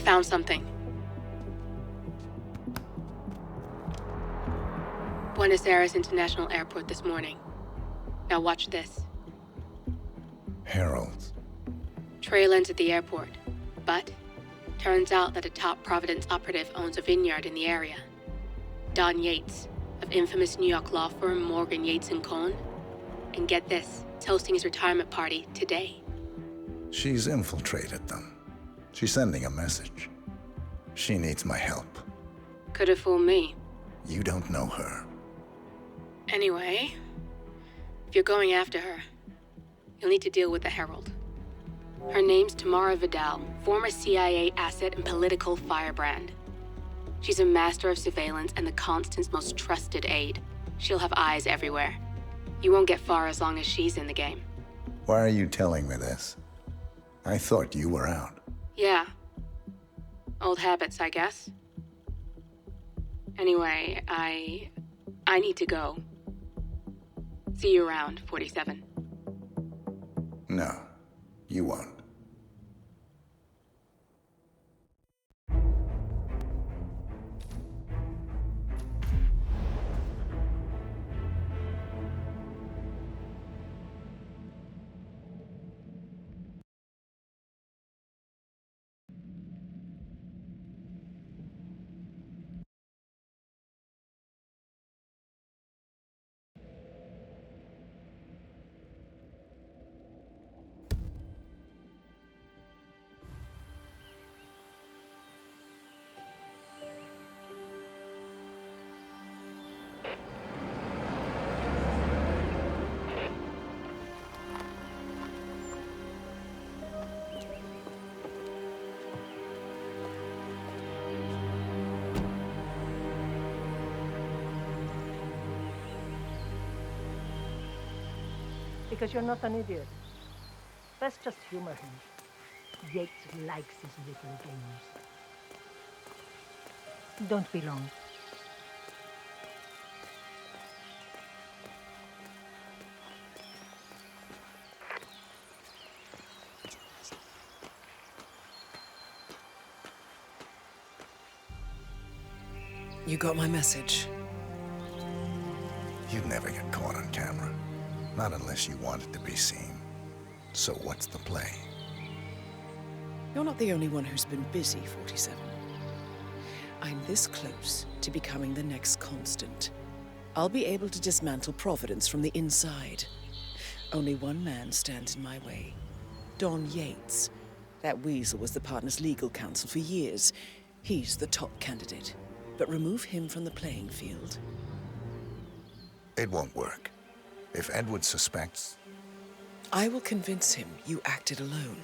found something. Buenos Aires International Airport this morning. Now watch this. Heralds. Trail ends at the airport, but turns out that a top Providence operative owns a vineyard in the area. Don Yates, of infamous New York law firm Morgan, Yates & Cohn. And get this, it's hosting his retirement party today. She's infiltrated them. She's sending a message. She needs my help. Could have fooled me. You don't know her. Anyway, if you're going after her, you'll need to deal with the Herald. Her name's Tamara Vidal, former CIA asset and political firebrand. She's a master of surveillance and the Constant's most trusted aide. She'll have eyes everywhere. You won't get far as long as she's in the game. Why are you telling me this? I thought you were out. Yeah. Old habits, I guess. Anyway, I need to go. See you around, 47. No, you won't. Because you're not an idiot. Let's just humor him. Yates likes his little games. Don't be long. You got my message. You'd never get caught on camera. Not unless you wanted to be seen. So what's the play? You're not the only one who's been busy, 47. I'm this close to becoming the next Constant. I'll be able to dismantle Providence from the inside. Only one man stands in my way. Don Yates. That weasel was the partner's legal counsel for years. He's the top candidate. But remove him from the playing field. It won't work. If Edward suspects... I will convince him you acted alone.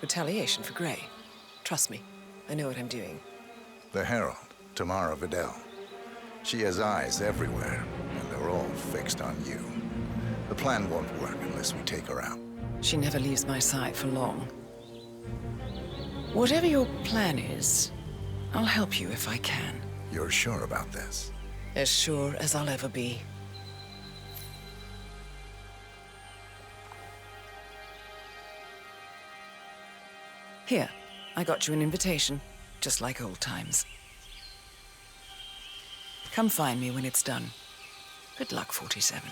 Retaliation for Grey. Trust me, I know what I'm doing. The Herald, Tamara Vidal. She has eyes everywhere, and they're all fixed on you. The plan won't work unless we take her out. She never leaves my side for long. Whatever your plan is, I'll help you if I can. You're sure about this? As sure as I'll ever be. Here, I got you an invitation, just like old times. Come find me when it's done. Good luck, 47.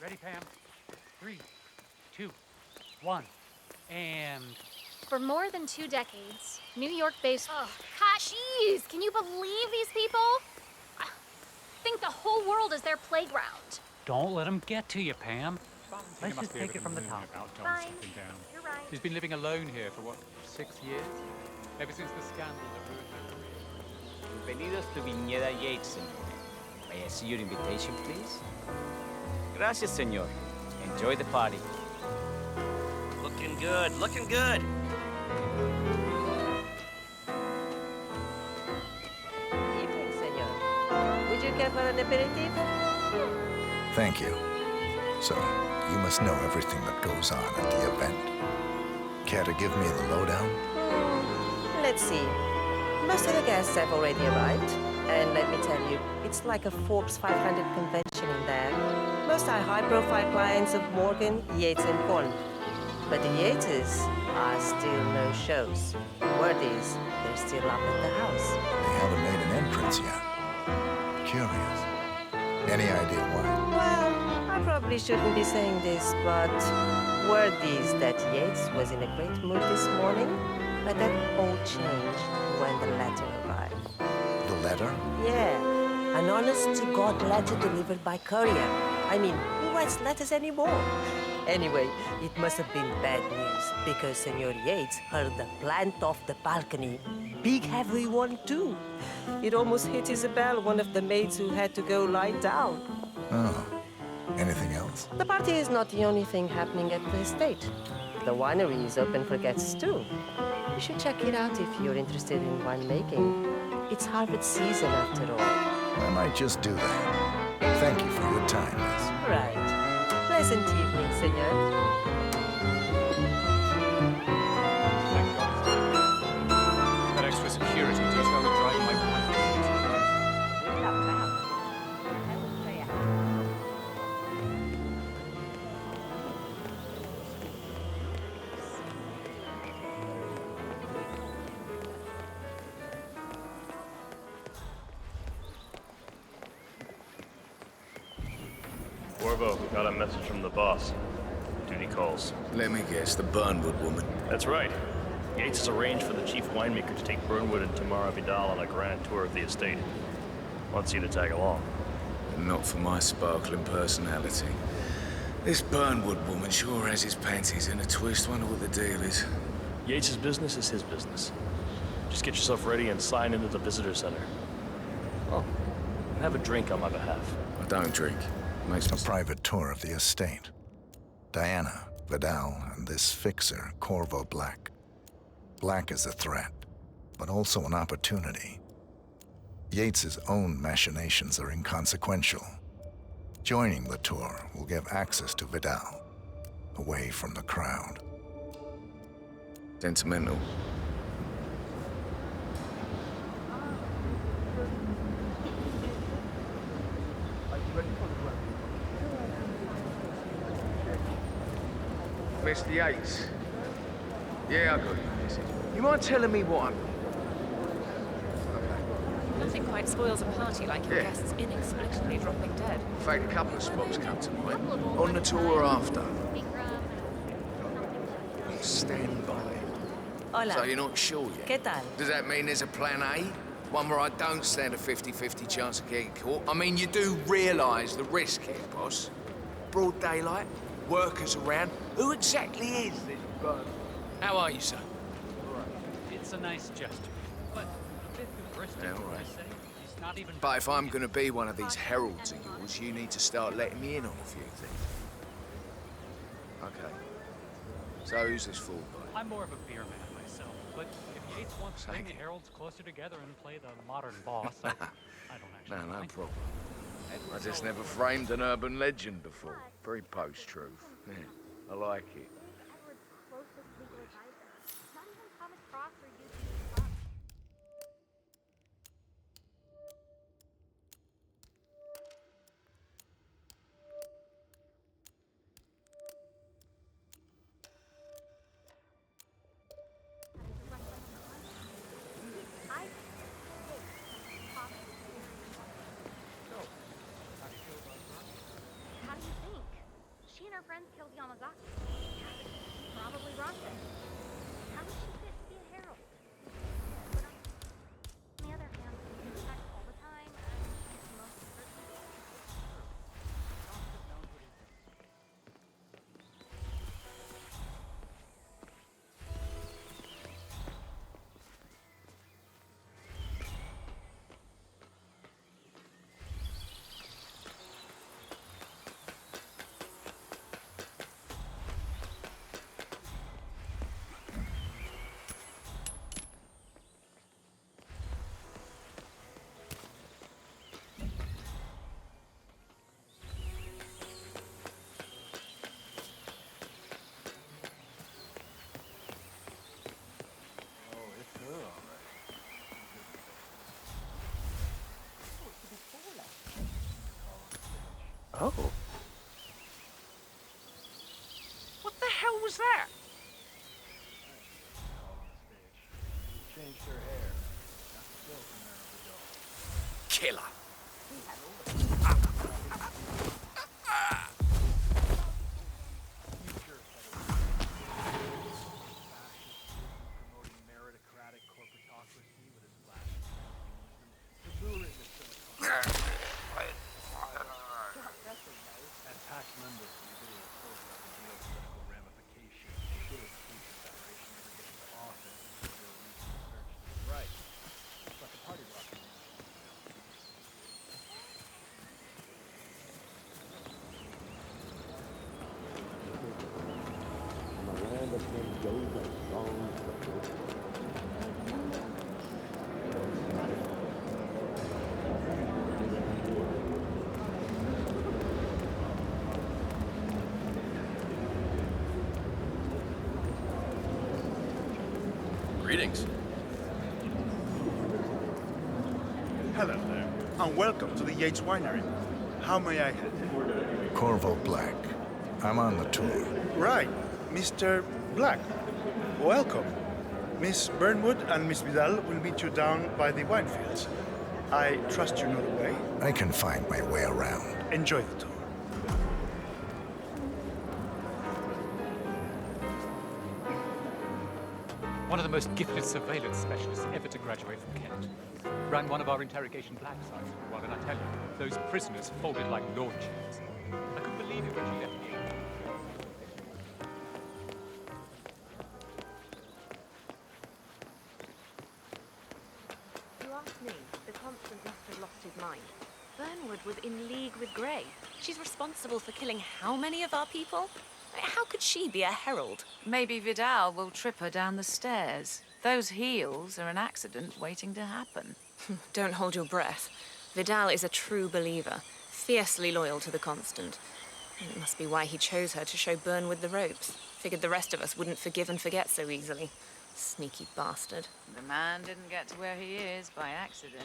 Ready, Pam? 3, 2, 1, and... For more than 2 decades, New York-based... Oh, jeez! Can you believe these people? I think the whole world is their playground. Don't let him get to you, Pam. Let's just take it from the top. Fine. You're right. She's been living alone here for, what, 6 years? Ever since the scandal that ruined her career. Bienvenidos to Viñeda Yates, señor. May I see your invitation, please? Gracias, señor. Enjoy the party. Looking good, looking good. care for an aperitif? Thank you. So, you must know everything that goes on at the event. Care to give me the lowdown? Let's see. Most of the guests have already arrived. And let me tell you, it's like a Forbes 500 convention in there. Most are high-profile clients of Morgan, Yates, and Bond. But the Yateses are still no shows. Word is, they're still up at the house. They haven't made an entrance yet. Curious. Any idea why? Well, I probably shouldn't be saying this, but word is that Yates was in a great mood this morning, but that all changed when the letter arrived. The letter? Yeah, an honest-to-God letter delivered by courier. I mean, who writes letters anymore? Anyway, it must have been bad news, because Senor Yates heard the plant off the balcony. Big heavy one, too. It almost hit Isabel, one of the maids who had to go lie down. Oh. Anything else? The party is not the only thing happening at the estate. The winery is open for guests, too. You should check it out if you're interested in winemaking. It's harvest season, after all. I might just do that. Thank you for your time, miss. Right. Pleasant evening, senor. That extra security detail would drive my wife. Corvo, got a message from the boss. Duty calls. Let me guess, the Burnwood woman. That's right. Yates has arranged for the chief winemaker to take Burnwood and Tamara Vidal on a grand tour of the estate. Wants you to tag along. Not for my sparkling personality. This Burnwood woman sure has his panties in a twist. Wonder what the deal is. Yates' business is his business. Just get yourself ready and sign into the visitor center. Oh, and have a drink on my behalf. I don't drink. Makes me... A private tour of the estate. Diana, Vidal, and this fixer, Corvo Black. Black is a threat, but also an opportunity. Yates's own machinations are inconsequential. Joining the tour will give access to Vidal, away from the crowd. Sentimental. Mr. Yates. Yeah, I got your message. You mind telling me what I'm... Nothing quite spoils a party like your guests inexplicably dropping dead. In fact, a couple of spots come to mind. On the tour or after. Stand by. Hola. So you're not sure yet? ¿Qué tal? Does that mean there's a plan A? One where I don't stand a 50-50 chance of getting caught? I mean, you do realise the risk here, boss. Broad daylight, workers around. Who exactly is this bird? How are you, sir? It's a nice gesture, but a bit hubristic, Yeah, all right. I say. He's not even... But if I'm gonna be one of these heralds of yours, you need to start letting me in on a few things. Okay. So who's this fool guy? I'm more of a beer man myself, but if Yates wants to bring the heralds closer together and play the modern boss, I don't actually No mind. problem. I just never framed an urban legend before. Very post-truth. Yeah, I like it. How do you think? She and her friends killed Yamazaki. Probably Rocket. How does she fit to be a herald? But on the other hand, she checks all the time, and she's most certainly... was that? Changed her hair. Killer. Promoting meritocratic corporatocracy with a splash of humanism. The luring of Silicon. As tax members, we really report about the geopolitical ramifications should the Future Federation ever get into office and their research. Right. But the party rock. Greetings. Hello there, and welcome to the Yates Winery. How may I help you? Corvo Black. I'm on the tour. Right, Mr. Black. Welcome. Miss Burnwood and Miss Vidal will meet you down by the wine fields. I trust you know the way. I can find my way around. Enjoy the tour. One of the most gifted surveillance specialists ever to graduate from Kent. Ran one of our interrogation black sites for a while, and I tell you, those prisoners folded like lawn chairs. I couldn't believe it when she left me. You ask me, the Constant must have lost his mind. Burnwood was in league with Grey. She's responsible for killing how many of our people? How could she be a herald? Maybe Vidal will trip her down the stairs. Those heels are an accident waiting to happen. Don't hold your breath. Vidal is a true believer, fiercely loyal to the Constant. It must be why he chose her to show Burnwood the ropes. Figured the rest of us wouldn't forgive and forget so easily. Sneaky bastard. The man didn't get to where he is by accident.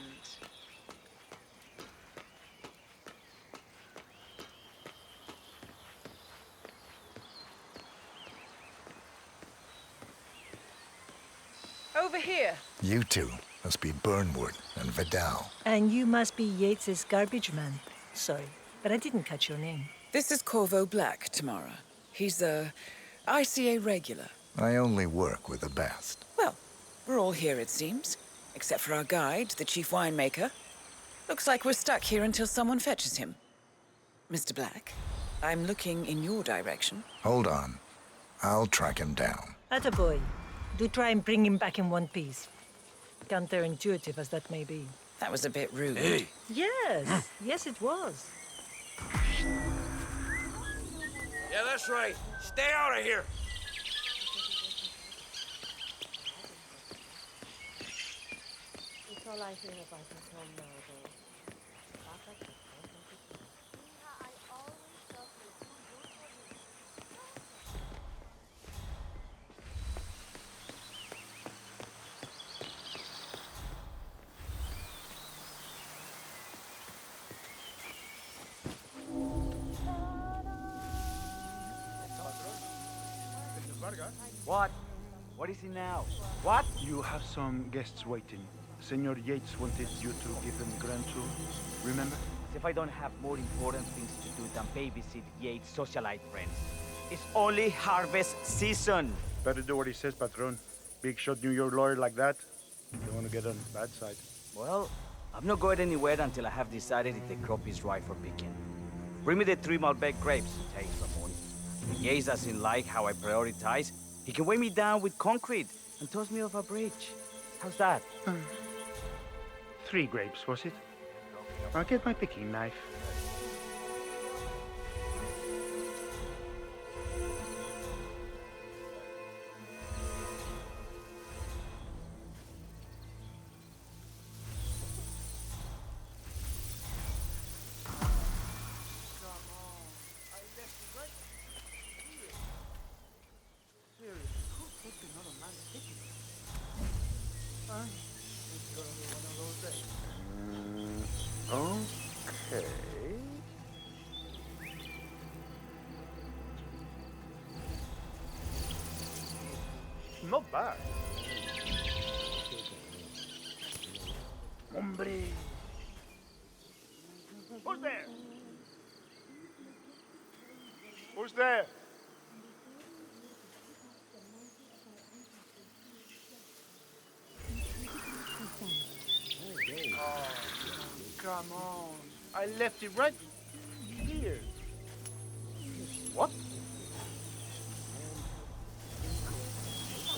Over here. You two must be Burnwood and Vidal. And you must be Yates's garbage man. Sorry, but I didn't catch your name. This is Corvo Black, Tamara. He's a ICA regular. I only work with the best. Well, we're all here, it seems. Except for our guide, the chief winemaker. Looks like we're stuck here until someone fetches him. Mr. Black, I'm looking in your direction. Hold on. I'll track him down. Attaboy. Do try and bring him back in one piece. Counterintuitive as that may be. That was a bit rude. Hey! Yes, yes it was. Yeah, that's right. Stay out of here. It's all I hear about this home nowadays. What? What is it now? What? You have some guests waiting. Senor Yates wanted you to give them grand tour. Remember? As if I don't have more important things to do than babysit Yates' socialite friends. It's only harvest season. Better do what he says, Patron. Big shot New York lawyer like that. You don't want to get on the bad side. Well, I'm not going anywhere until I have decided if the crop is right for picking. Bring me the 3 Malbec grapes. Thanks, Ramon. If Yates doesn't like how I prioritize, he can weigh me down with concrete and toss me off a bridge. How's that? 3 grapes, was it? I'll get my picking knife. Okay. not bad. Hombre. Who's there? Who's there? Oh, come on. I left it right here. What?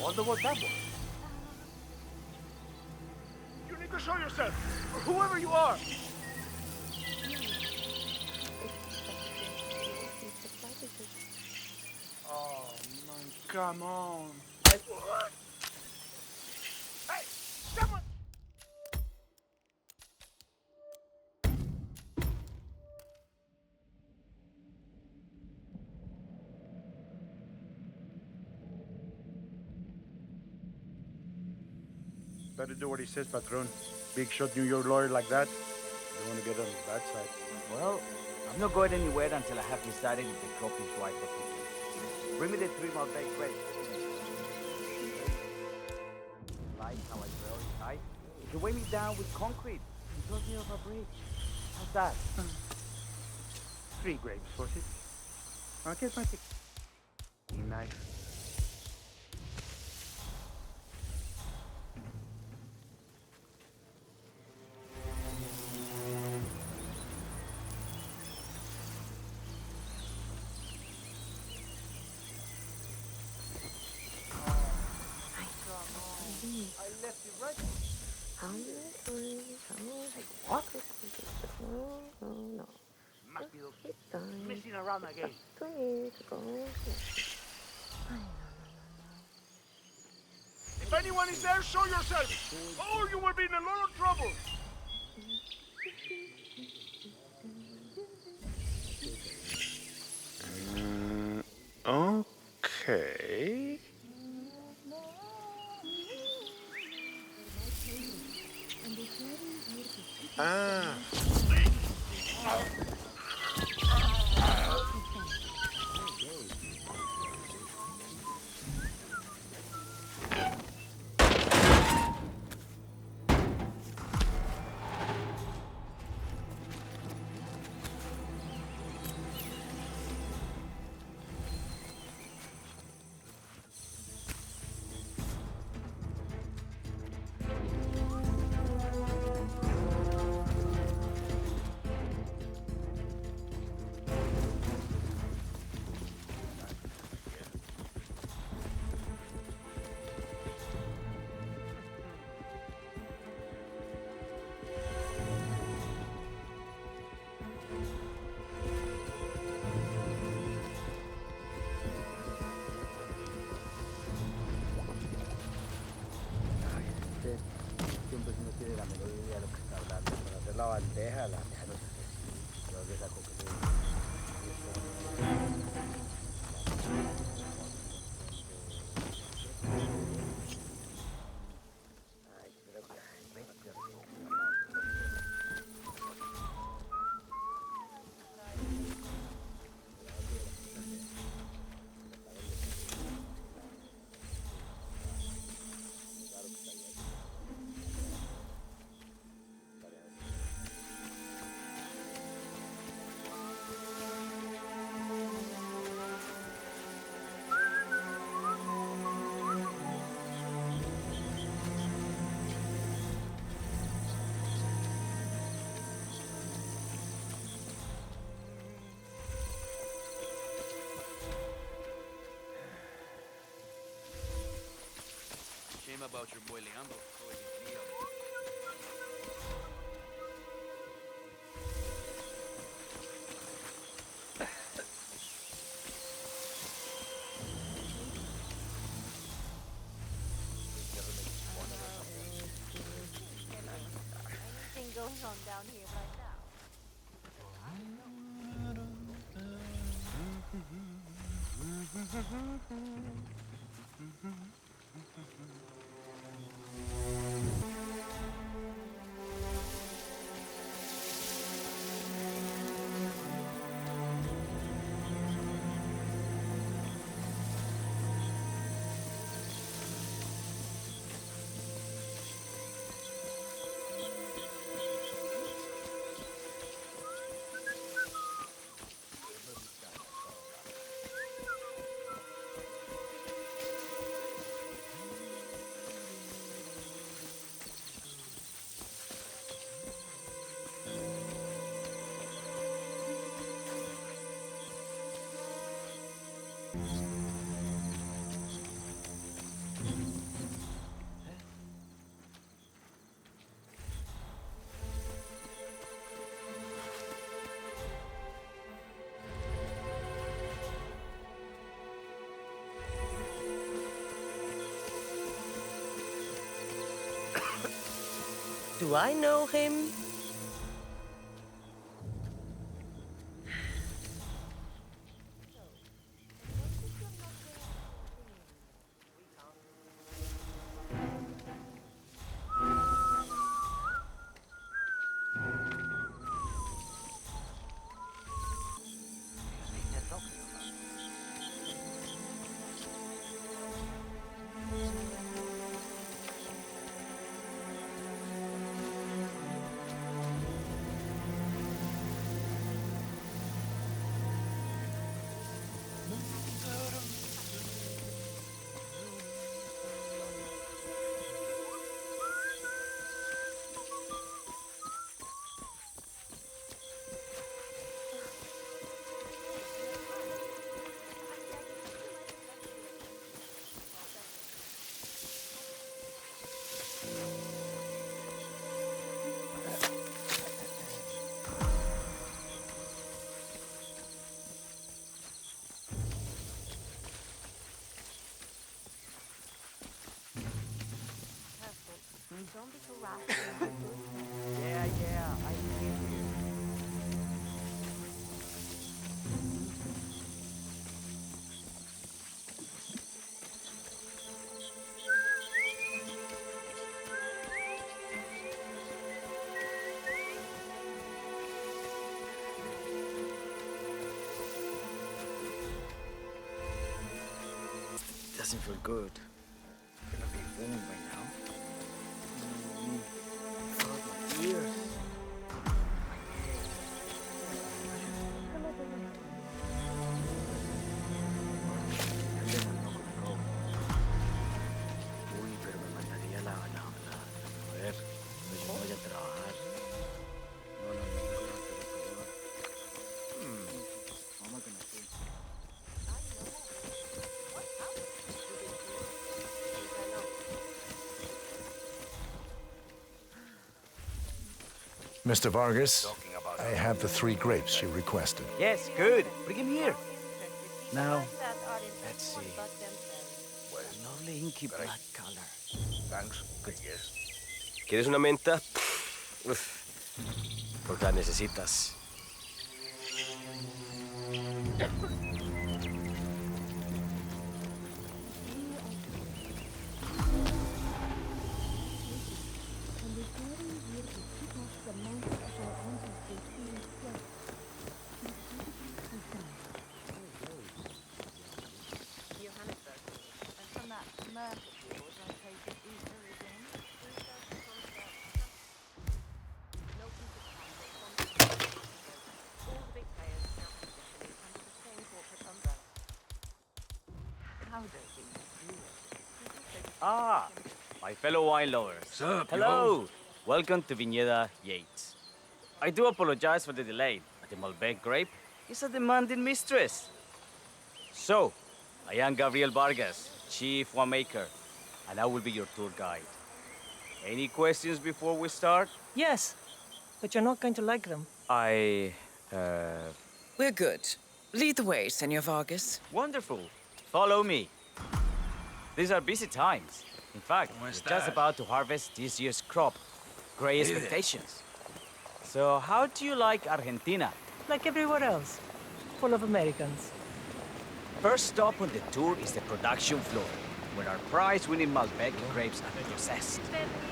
Wonder what that was. You need to show yourself, or whoever you are. Oh, man, come on. Hey, someone! Better do what he says, Patron. Big shot New York lawyer like that. Don't want to get on his bad side. Well, I'm not going anywhere until I have decided if the crop is right for picking. Bring me the 3 Malbec grapes. Like how I prioritize. You can weigh me down with concrete and build me up a bridge. How's that? 3 grapes, was it? I'll get my ticket. Nice. I left it right. What? No. Must be those messing around again. If anyone is there, show yourself, or you will be in a lot of trouble. Okay. Ah. Siempre si no tiene la menor idea de lo que está hablando. Para hacer la bandeja no sé hacer. Creo que esa coca Shame about your boy Leandro. Anything going on down here right now? Do I know him? Don't be so rash. Yeah, I hear you. Doesn't feel good. I'm gonna be warm right now. God, my ears. Uy, pero me mandaría a ver, pues yo voy a trabajar. No, vamos a conocer. Mr. Vargas, I have the 3 grapes you requested. Yes, good. Bring him here. Now, let's see. Lovely inky black color. Thanks. Good. Yes. ¿Quieres una menta? Uf, porque la necesitas. Ah, my fellow wine lovers. Sup, hello. Welcome to Viñeda Yates. I do apologize for the delay, but the Malbec grape is a demanding mistress. So, I am Gabriel Vargas, Chief Winemaker, and I will be your tour guide. Any questions before we start? Yes, but you're not going to like them. We're good. Lead the way, Senor Vargas. Wonderful. Follow me. These are busy times. In fact, we're just about to harvest this year's crop. Great expectations. So, how do you like Argentina? Like everywhere else, full of Americans. First stop on the tour is the production floor, where our prize-winning Malbec grapes are processed.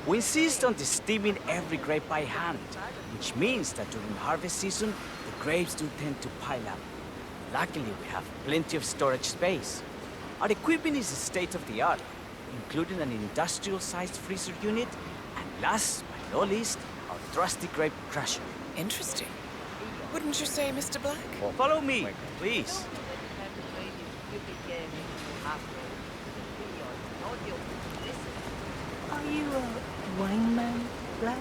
We insist on steaming every grape by hand, which means that during harvest season, the grapes do tend to pile up. Luckily, we have plenty of storage space. Our equipment is state-of-the-art, including an industrial-sized freezer unit, and last but not least, our trusty grape crusher. Interesting. Wouldn't you say, Mr. Black? Follow me, please. Are you a wine man, Black?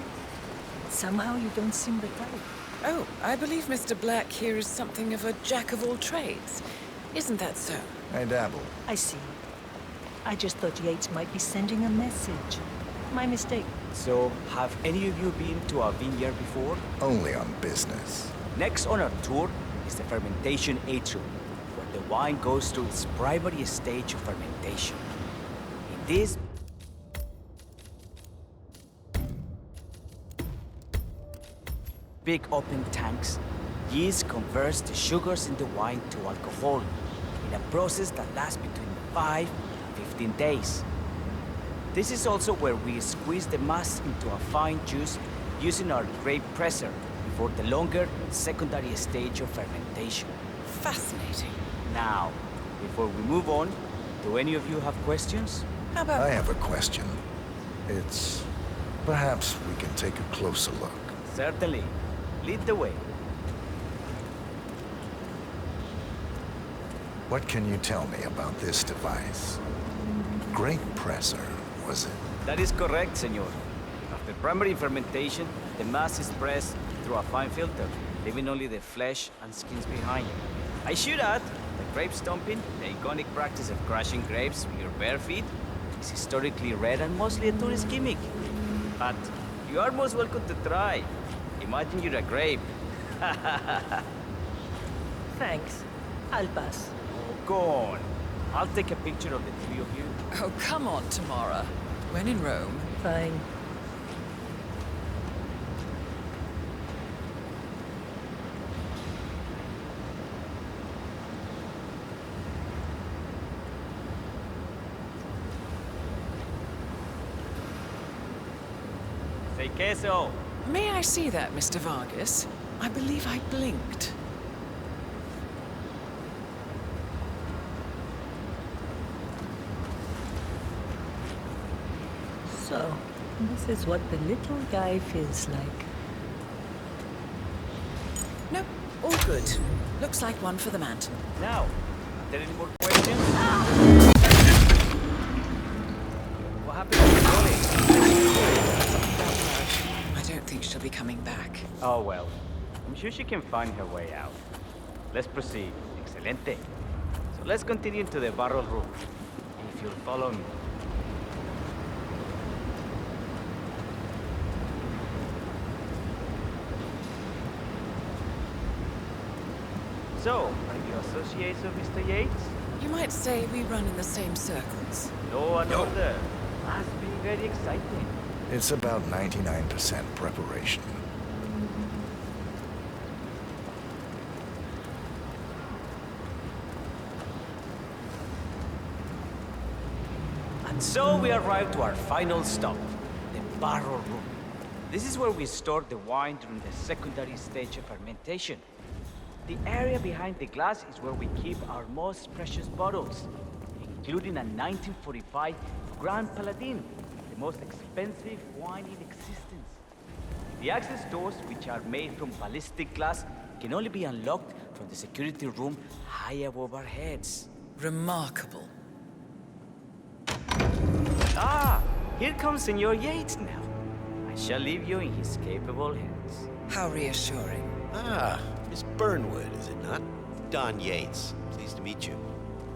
Somehow you don't seem the type. Oh, I believe Mr. Black here is something of a jack of all trades. Isn't that so? I dabble. I see. I just thought Yates might be sending a message. My mistake. So, have any of you been to a vineyard before? Only on business. Next on our tour is the fermentation atrium, where the wine goes through its primary stage of fermentation. In this big open tanks, yeast converts the sugars in the wine to alcohol in a process that lasts between 5 and 15 days. This is also where we squeeze the mass into a fine juice using our grape presser before the longer secondary stage of fermentation. Fascinating. Now, before we move on, do any of you have questions? How about... I have a question. It's... perhaps we can take a closer look. Certainly. Lead the way. What can you tell me about this device? Grape presser, was it? That is correct, senor. After primary fermentation, the mass is pressed through a fine filter, leaving only the flesh and skins behind. I should add that grape stomping, the iconic practice of crushing grapes with your bare feet, is historically rare and mostly a tourist gimmick. But you are most welcome to try. Imagine you're a grape. Thanks. I'll pass. Oh, go on. I'll take a picture of the three of you. Oh, come on, Tamara. When in Rome. Fine. Say queso. May I see that, Mr. Vargas? I believe I blinked. So, this is what the little guy feels like. Nope, all good. Looks like one for the mantle. Now, are there any more questions? What happened to the I don't think she'll be coming back. Oh well, I'm sure she can find her way out. Let's proceed. Excelente. So let's continue into the barrel room. If you'll follow me. So, are you associates of Mr. Yates? You might say we run in the same circles. No, another. Must be very exciting. It's about 99% preparation. And so we arrive to our final stop, the barrel room. This is where we store the wine during the secondary stage of fermentation. The area behind the glass is where we keep our most precious bottles, including a 1945 Grand Paladin, the most expensive wine in existence. The access doors, which are made from ballistic glass, can only be unlocked from the security room high above our heads. Remarkable. Ah, here comes Senor Yates now. I shall leave you in his capable hands. How reassuring. Ah, Miss Burnwood, is it not? Don Yates. Pleased to meet you.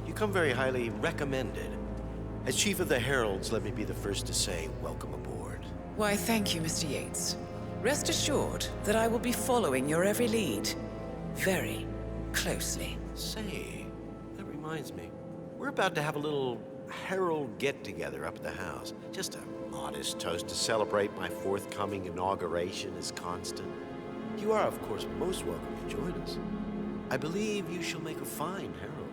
You come very highly recommended. As Chief of the Heralds, let me be the first to say, welcome aboard. Why, thank you, Mr. Yates. Rest assured that I will be following your every lead. Very closely. Say, that reminds me. We're about to have a little Herald get-together up at the house. Just a modest toast to celebrate my forthcoming inauguration as Constant. You are, of course, most welcome to join us. I believe you shall make a fine herald,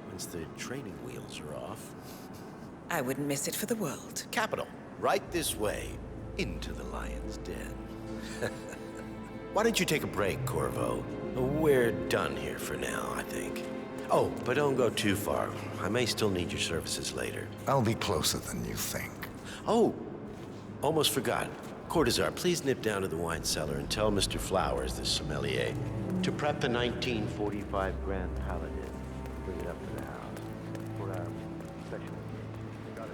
once the training wheels are off. I wouldn't miss it for the world. Capital. Right this way, into the lion's den. Why don't you take a break, Corvo? We're done here for now, I think. Oh, but don't go too far. I may still need your services later. I'll be closer than you think. Oh, almost forgot. Cortazar, please nip down to the wine cellar and tell Mr. Flowers, the sommelier, to prep the 1945 Grand Paladin. Bring it up to the house for our special occasion. Got it.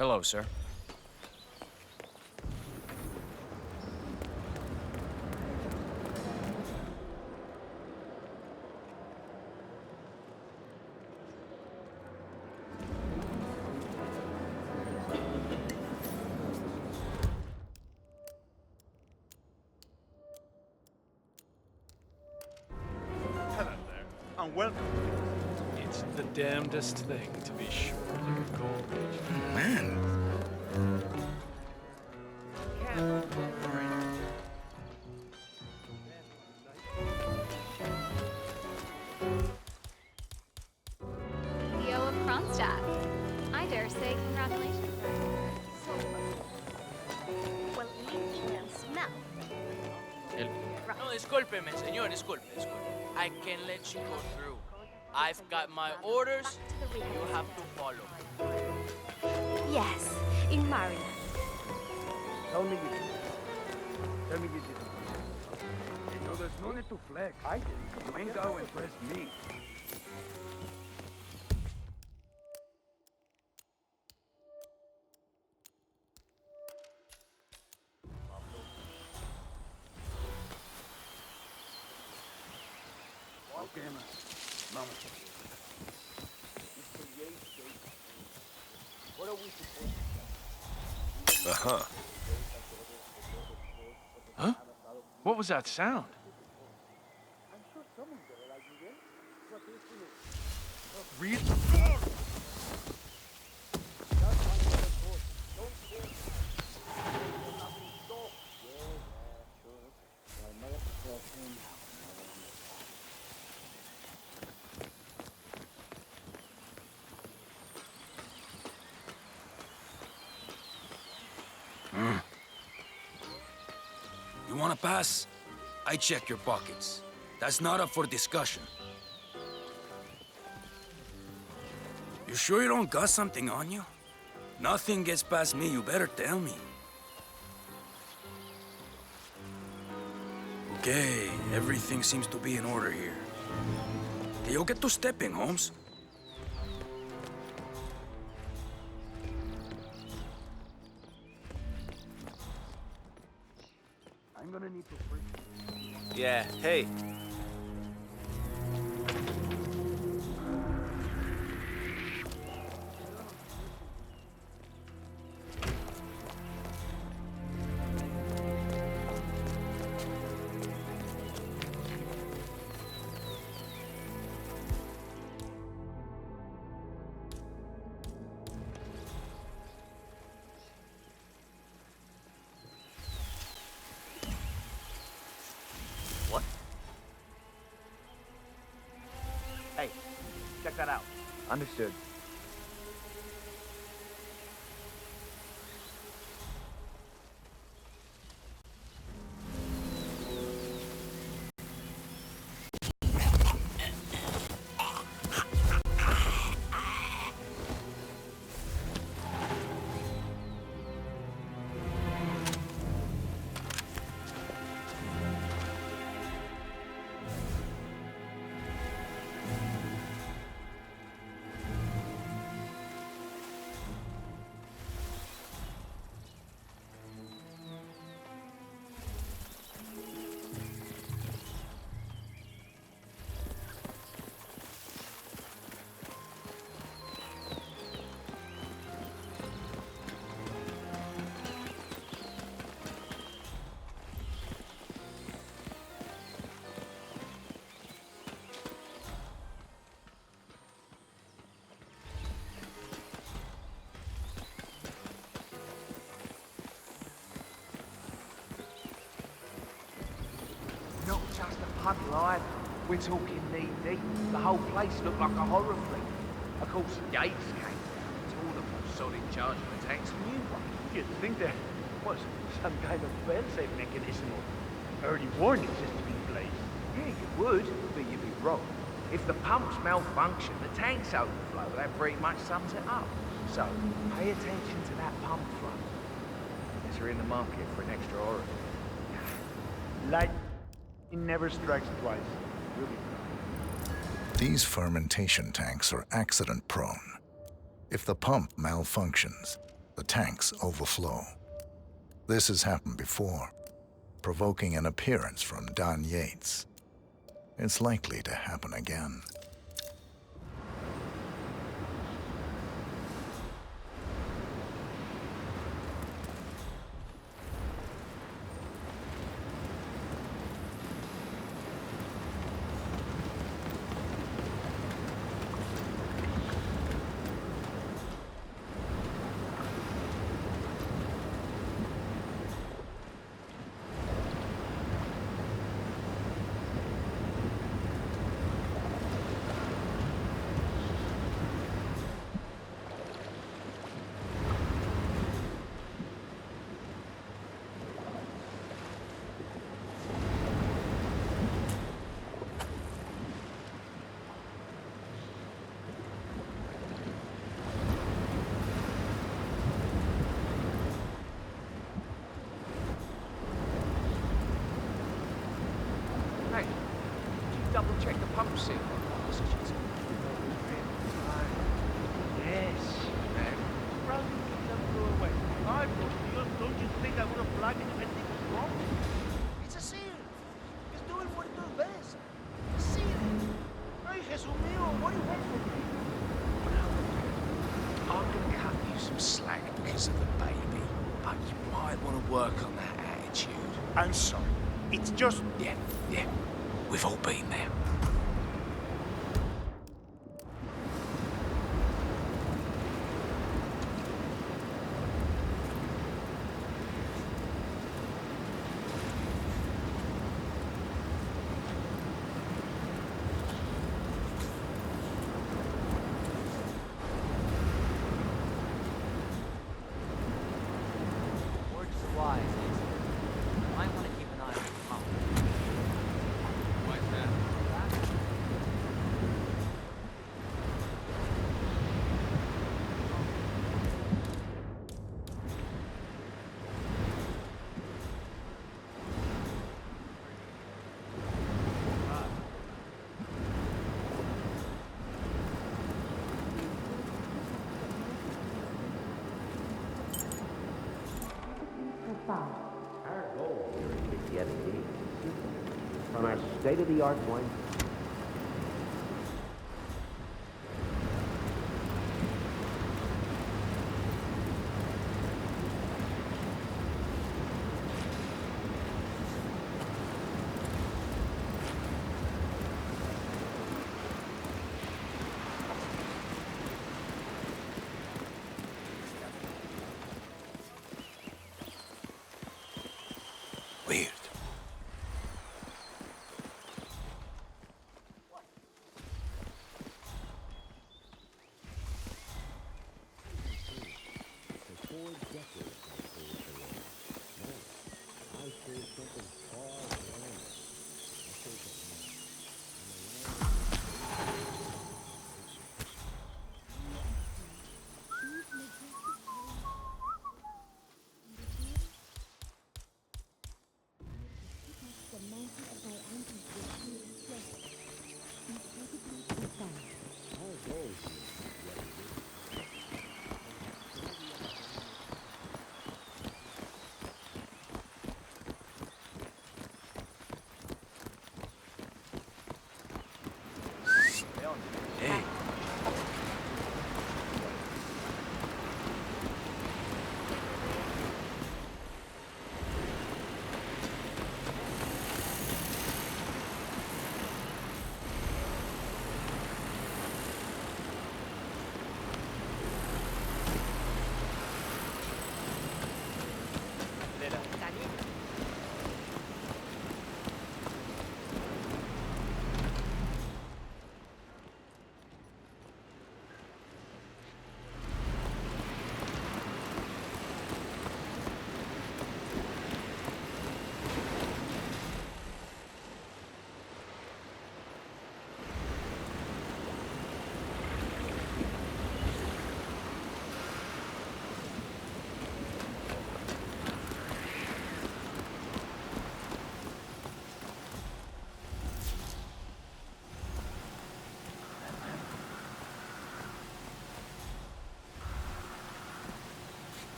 Hello, sir. Hello there, and welcome. It's the damnedest thing, to be sure. Look at Gold. Man. Theo of Kronstadt. I dare say congratulations. Well, you can smell. No, discúlpeme, señor, disculpe. I can let you go through. I've got my orders. You have to follow. Yes, in Maryland. Tell me you didn't. Tell me you didn't. You know, there's no need to flex. I did. You ain't gotta impress me. Okay, man. Vamos. What are we supposed to Uh-huh. Huh? What was that sound? I'm sure someone's gonna like you then. What is it? Real? You wanna pass? I check your pockets. That's not up for discussion. You sure you don't got something on you? Nothing gets past me, you better tell me. Okay, everything seems to be in order here. Que yo get to stepping, Holmes. I'm gonna need to freak. Yeah, hey. What? Hey, check that out. Understood. Not just a puddle either. We're talking knee-deep. The whole place looked like a horror flick. Of course, Yates came down and told them all solid charge of attacks from you. You'd think there was some kind of fail-safe mechanism or early warning system in place. Yeah, you would, but you'd be wrong. If the pumps malfunction, the tanks overflow, that pretty much sums it up. So, pay attention to that pump flow. Guess we're in the market for an extra orifice. Light never strikes twice. Really. These fermentation tanks are accident-prone. If the pump malfunctions, The tanks overflow. This has happened before, provoking an appearance from Don Yates. It's likely to happen again. Hey, did you double check the pump seal? Yes. Probably some throw away. I don't you think I would have flagged it if anything was wrong? It's a seal. It's doing what it does best. Seal. Ay, Jesús mío, what do you want from me? I'm gonna cut you some slack because of the baby, but you might want to work on that attitude. I'm sorry. It's just... Yeah. We've all been there. Words are wise, you might want to keep an eye on the pump. Why is that? Our goal here is getting the from our state-of-the-art wine. Weird.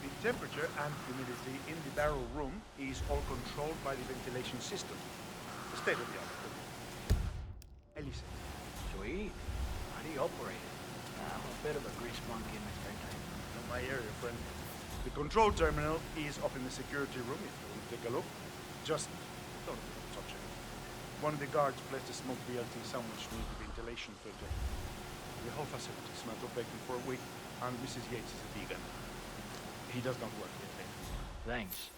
the temperature and humidity in the barrel room is all controlled by the ventilation system. The state of the art. Elise. Sweet. How do you operate it? I'm a bit of a grease monkey, Mr. Knight. Not my area, friend. The control terminal is up in the security room, if you want to take a look. Just don't touch it. One of the guards placed a smoked BLT sandwich near the ventilation filter. The whole facility smelled of bacon for a week, and Mrs. Yates is a vegan. He does not work yet. Thanks.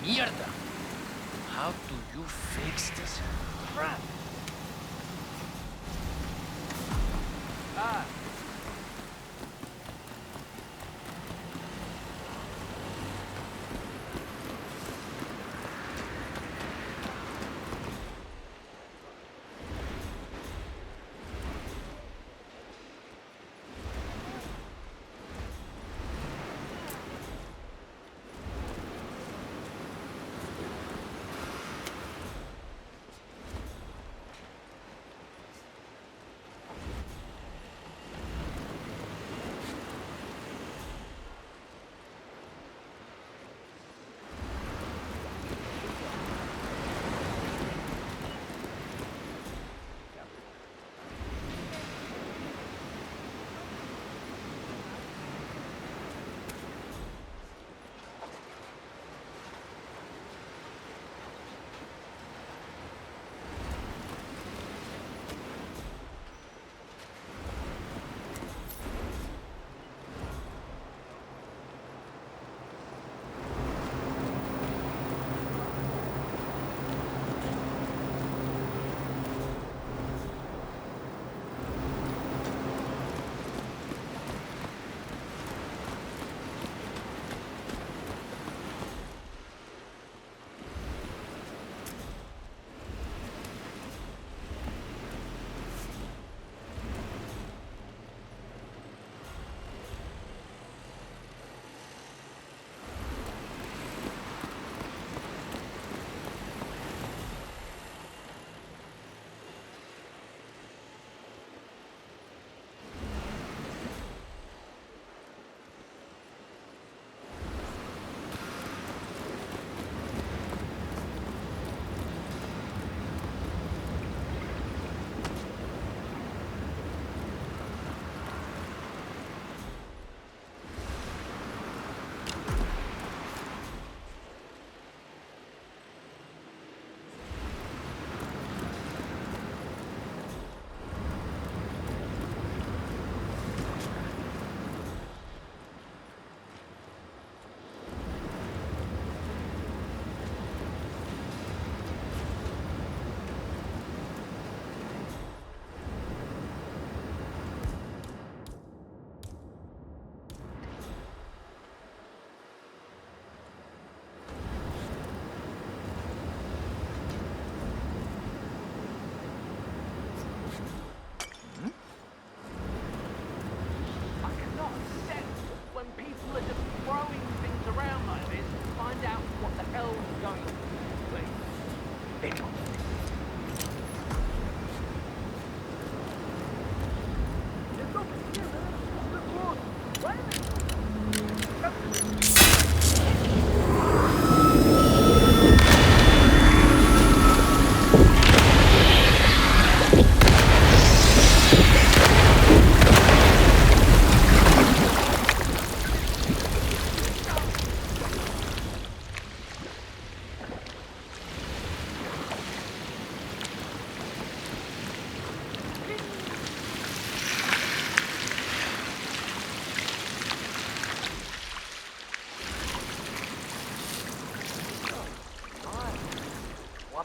Mierda! How do you fix this crap? Ah!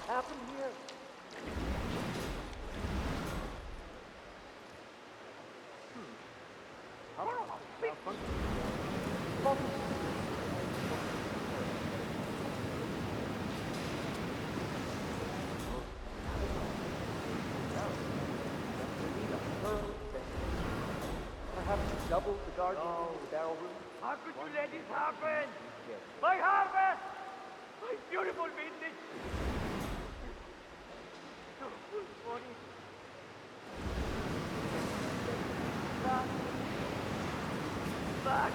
happened here? Perhaps double the guards in the barrel room? How could you let this happen? My harvest! My beautiful vintage! So funny. Back. Back.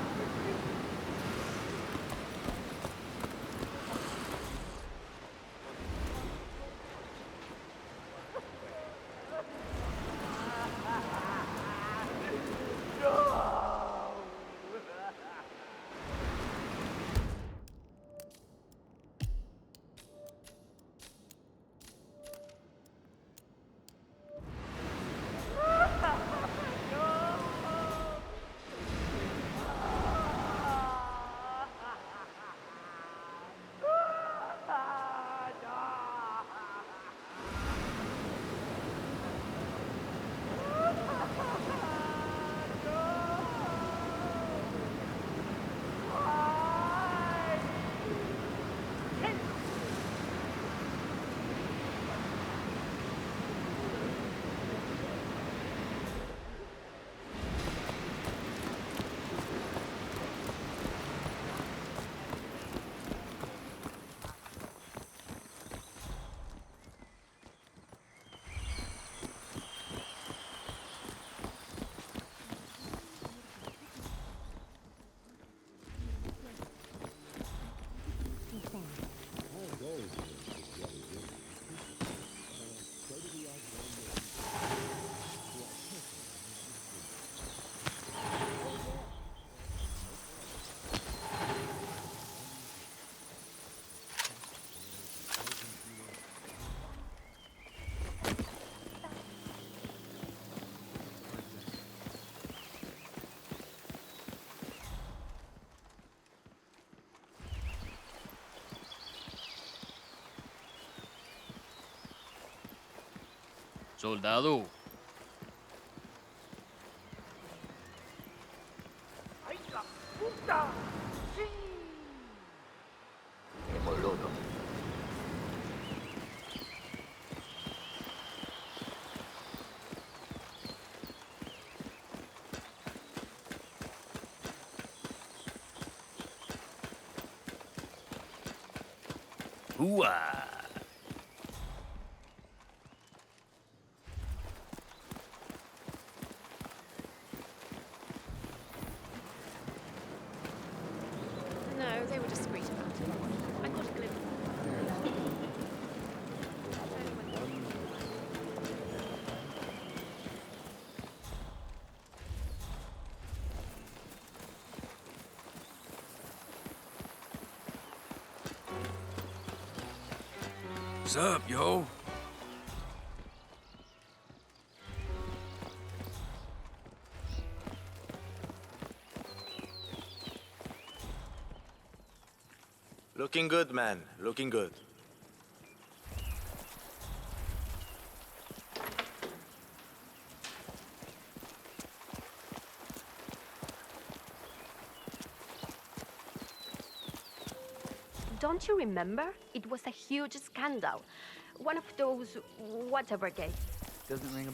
Soldado. ¡Ay, la puta! ¡Sí! Boludo. Hooah! No, they were discreet about it. I got a glimpse. What's up, yo? Looking good, man. Looking good. Don't you remember? It was a huge scandal. One of those whatever gates. Doesn't ring a...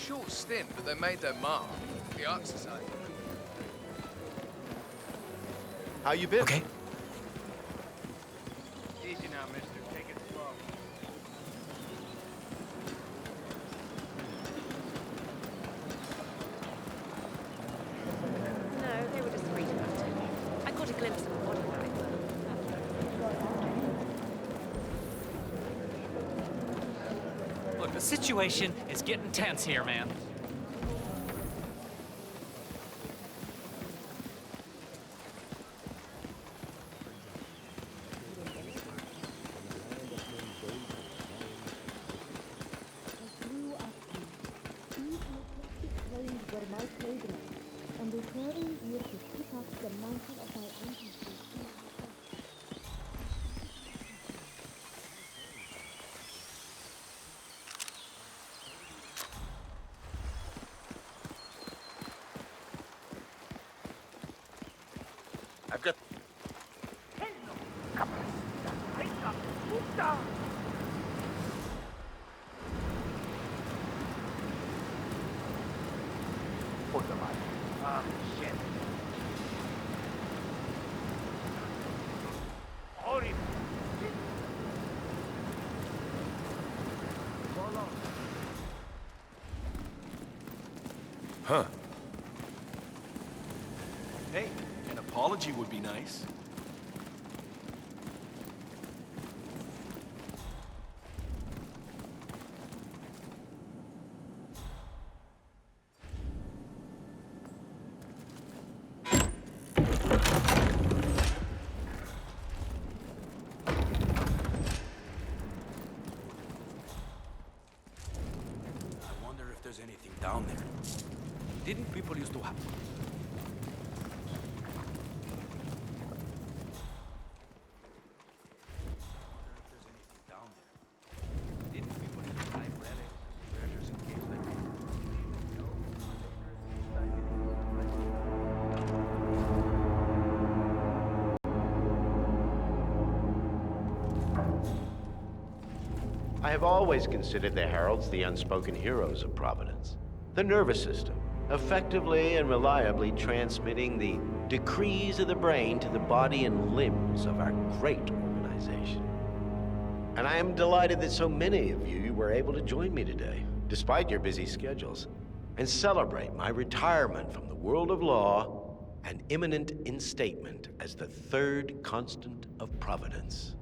short stint, but they made their mark. The Art Society. How you been? Okay. Easy now, mister. Take it slow. No, they were discreet about it. I caught a glimpse of a body bag, but... Look, the situation is getting tense here, man. I've got... Ah, shit. Horrible. Huh. Hey, an apology would be nice. I wonder if there's anything down there. Didn't people used to have... I have always considered the heralds the unspoken heroes of Providence. The nervous system, effectively and reliably transmitting the decrees of the brain to the body and limbs of our great organization. And I am delighted that so many of you were able to join me today, despite your busy schedules, and celebrate my retirement from the world of law and imminent instatement as the third constant of Providence.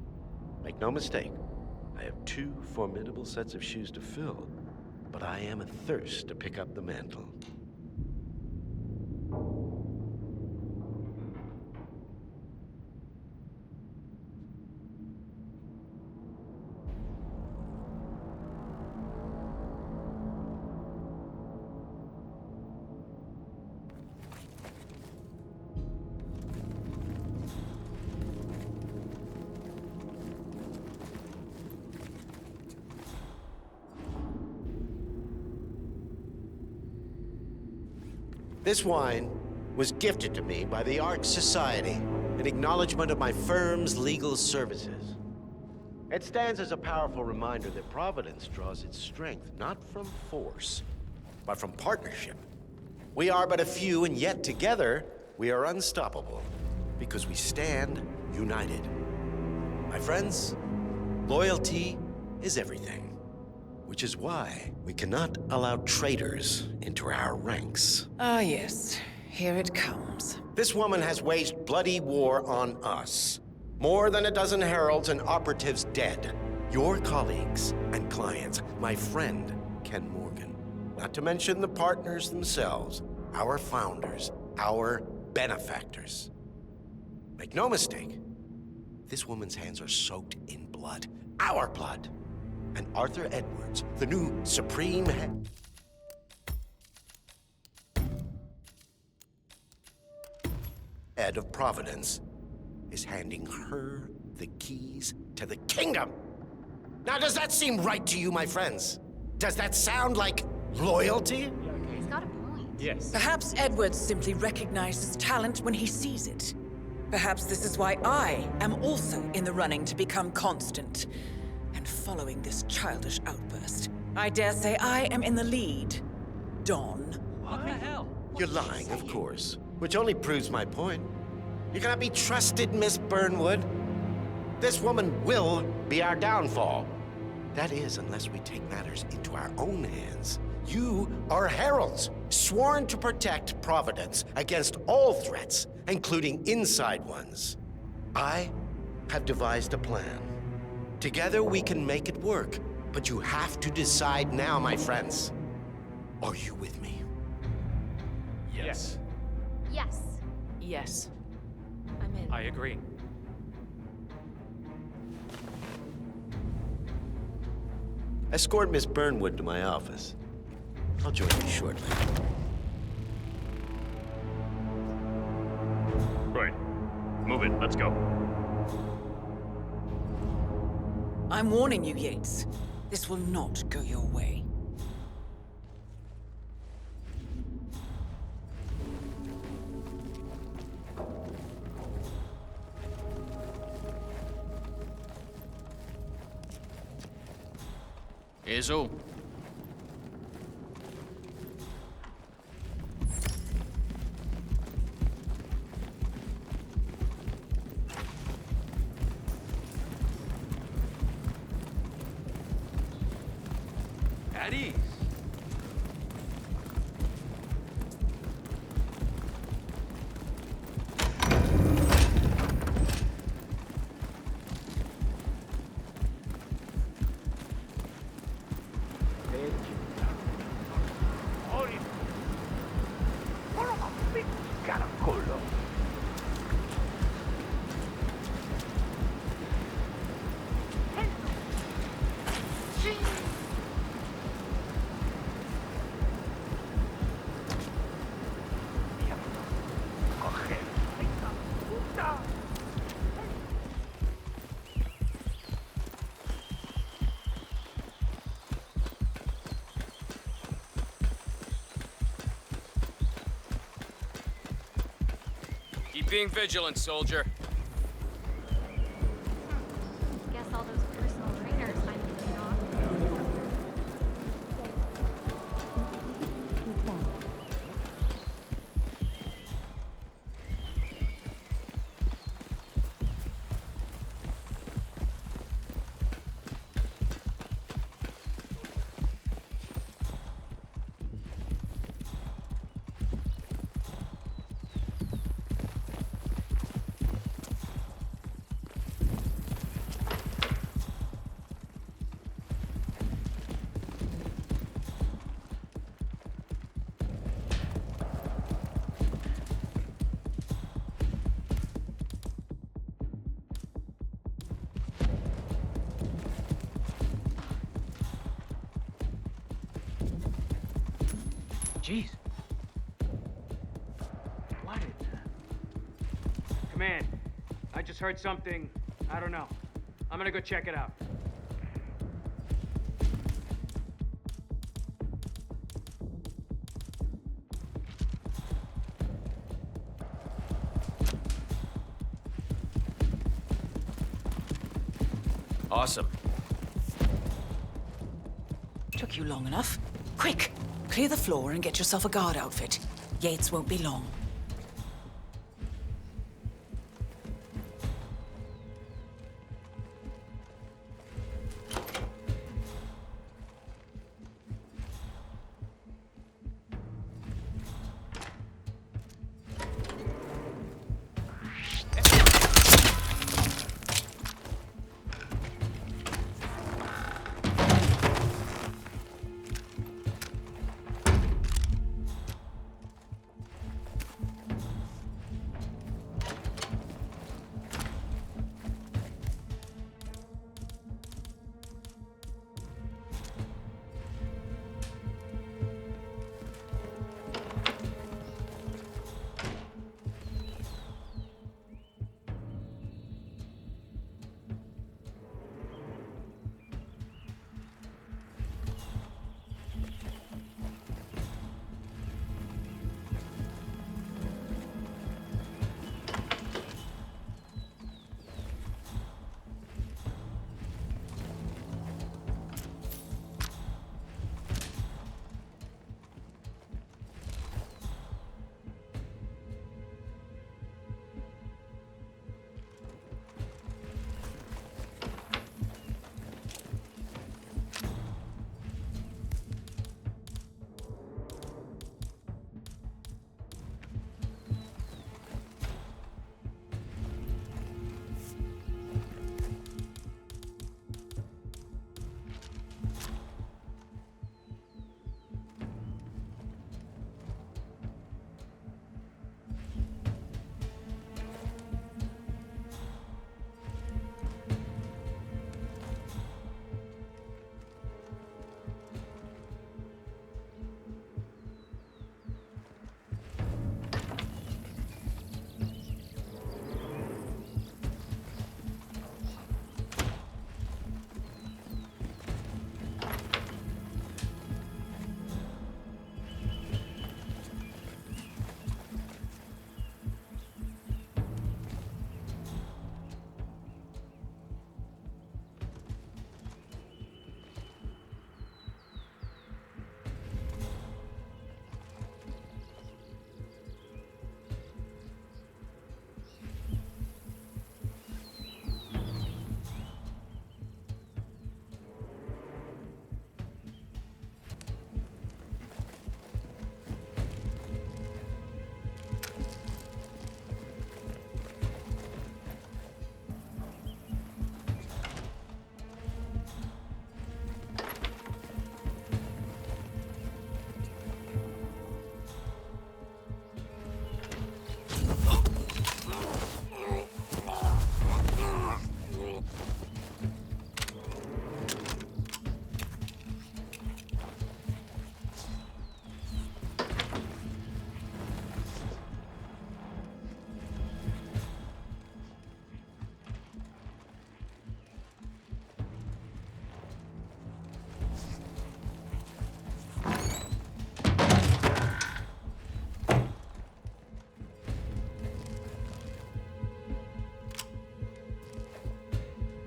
Make no mistake, I have two formidable sets of shoes to fill, but I am athirst to pick up the mantle. This wine was gifted to me by the Art Society in acknowledgement of my firm's legal services. It stands as a powerful reminder that Providence draws its strength not from force, but from partnership. We are but a few, and yet together we are unstoppable because we stand united. My friends, loyalty is everything. Which is why we cannot allow traitors into our ranks. Ah, yes. Here it comes. This woman has waged bloody war on us. More than a dozen heralds and operatives dead. Your colleagues and clients, my friend, Ken Morgan. Not to mention the partners themselves, our founders, our benefactors. Make no mistake, this woman's hands are soaked in blood. Our blood. And Arthur Edwards, the new supreme head of Providence, is handing her the keys to the kingdom. Now, does that seem right to you, my friends? Does that sound like loyalty? He's got a point. Yes. Perhaps Edwards simply recognizes talent when he sees it. Perhaps this is why I am also in the running to become constant. And following this childish outburst, I dare say I am in the lead. Don. What the hell? You're lying, of course. Which only proves my point. You cannot be trusted, Miss Burnwood. This woman will be our downfall. That is, unless we take matters into our own hands. You are heralds, sworn to protect Providence against all threats, including inside ones. I have devised a plan. Together we can make it work, but you have to decide now, my friends. Are you with me? Yes. Yes. Yes. I'm in. I agree. Escort Miss Burnwood to my office. I'll join you shortly. Right. Move it. Let's go. I'm warning you, Yates. This will not go your way. Eso. At ease. Keep being vigilant, soldier. Guess all those personal trainers finally paid off. Jeez. What is that? Command, I just heard something. I don't know. I'm gonna go check it out. Awesome. Took you long enough. Quick! Clear the floor and get yourself a guard outfit. Yates won't be long.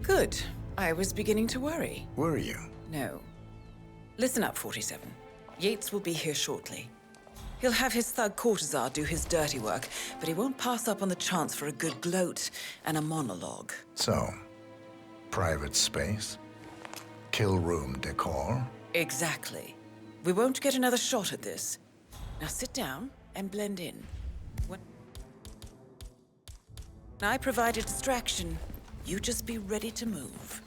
Good. I was beginning to worry. Were you? No. Listen up, 47. Yates will be here shortly. He'll have his thug Cortazar do his dirty work, but he won't pass up on the chance for a good gloat and a monologue. So, private space? Kill room decor? Exactly. We won't get another shot at this. Now sit down and blend in. When I provide a distraction, you just be ready to move.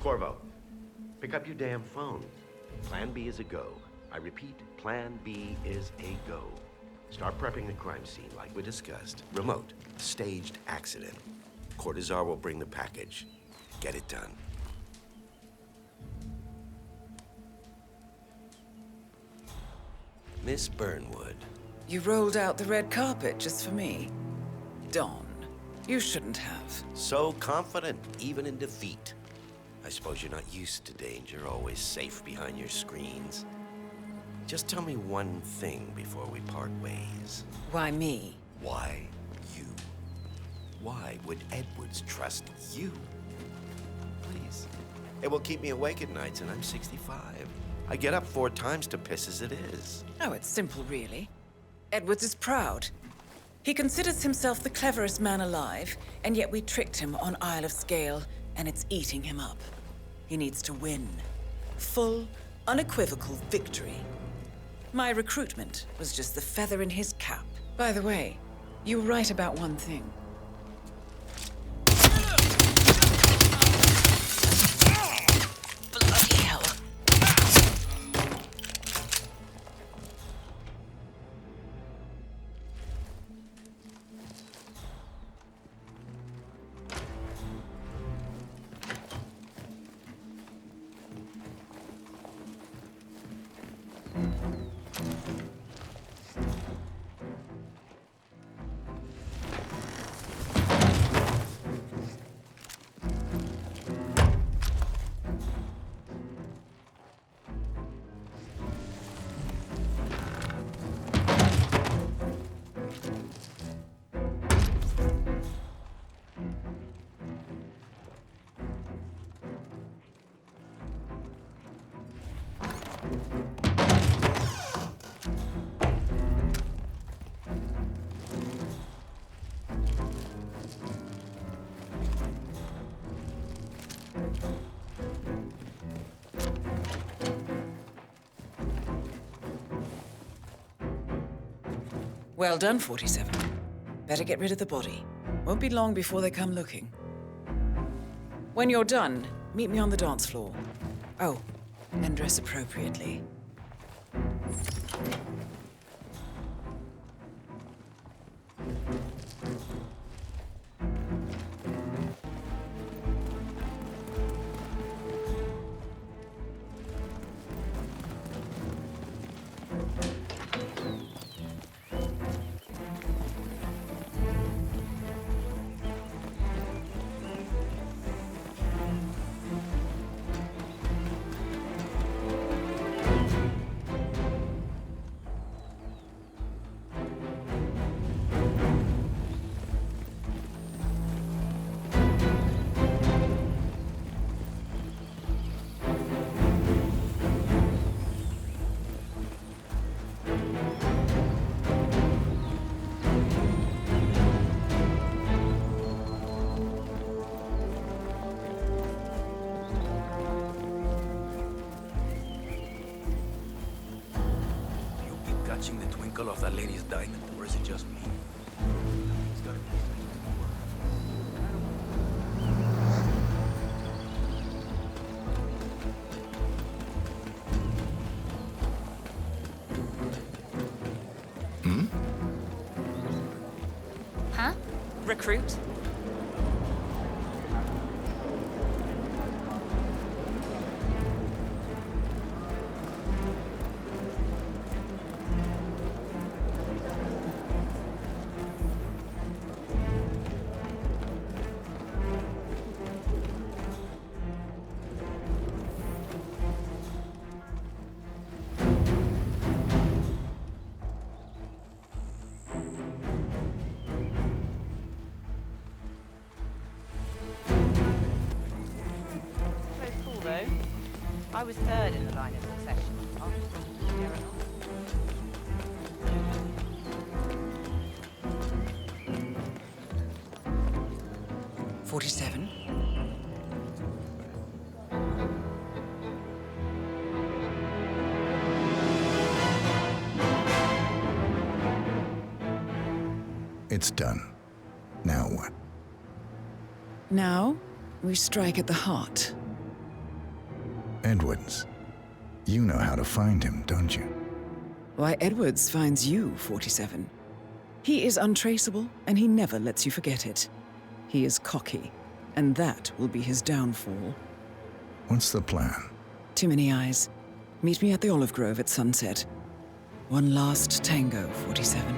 Corvo, pick up your damn phone. Plan B is a go. I repeat, Plan B is a go. Start prepping the crime scene like we discussed. Remote, staged accident. Cortazar will bring the package. Get it done. Miss Burnwood. You rolled out the red carpet just for me. Don, you shouldn't have. So confident, even in defeat. I suppose you're not used to danger, always safe behind your screens. Just tell me one thing before we part ways. Why me? Why you? Why would Edwards trust you? Please. It will keep me awake at nights, and I'm 65. I get up 4 times to piss as it is. Oh, it's simple, really. Edwards is proud. He considers himself the cleverest man alive, and yet we tricked him on Isle of Scale, and it's eating him up. He needs to win. Full, unequivocal victory. My recruitment was just the feather in his cap. By the way, you were right about one thing. Bloody hell. Well done, 47. Better get rid of the body. Won't be long before they come looking. When you're done, meet me on the dance floor. Oh, and dress appropriately. Catching the twinkle of that lady's diamond, or is it just me? It's gotta be. Huh? Recruit? I was third in the line of succession. After Sharon on. 47. It's done. Now what? Now, we strike at the heart. Edwards. You know how to find him, don't you? Why, Edwards finds you, 47. He is untraceable, and he never lets you forget it. He is cocky, and that will be his downfall. What's the plan? Too many eyes. Meet me at the olive grove at sunset. One last tango, 47.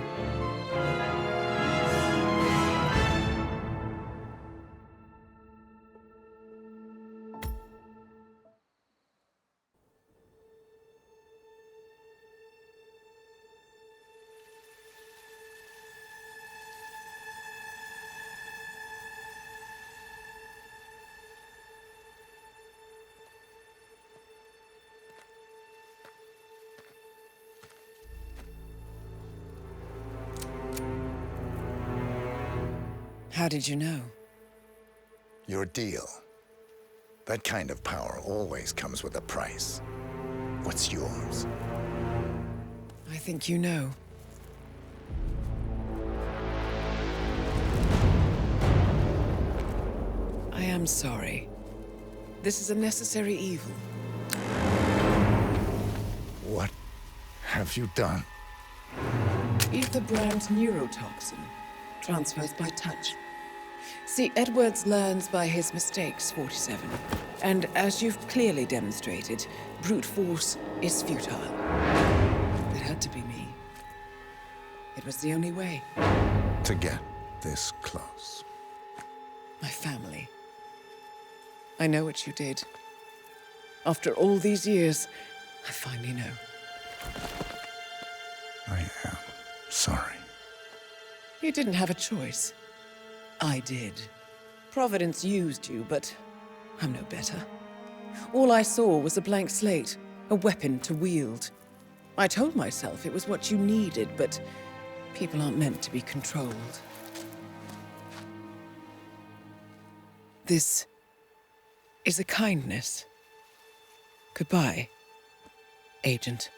How did you know? Your deal. That kind of power always comes with a price. What's yours? I think you know. I am sorry. This is a necessary evil. What have you done? Ether brand neurotoxin. Transfers by touch. See, Edwards learns by his mistakes, 47. And as you've clearly demonstrated, brute force is futile. It had to be me. It was the only way. To get this close. My family. I know what you did. After all these years, I finally know. I am sorry. You didn't have a choice. I did. Providence used you, but I'm no better. All I saw was a blank slate, a weapon to wield. I told myself it was what you needed, but people aren't meant to be controlled. This is a kindness. Goodbye, Agent.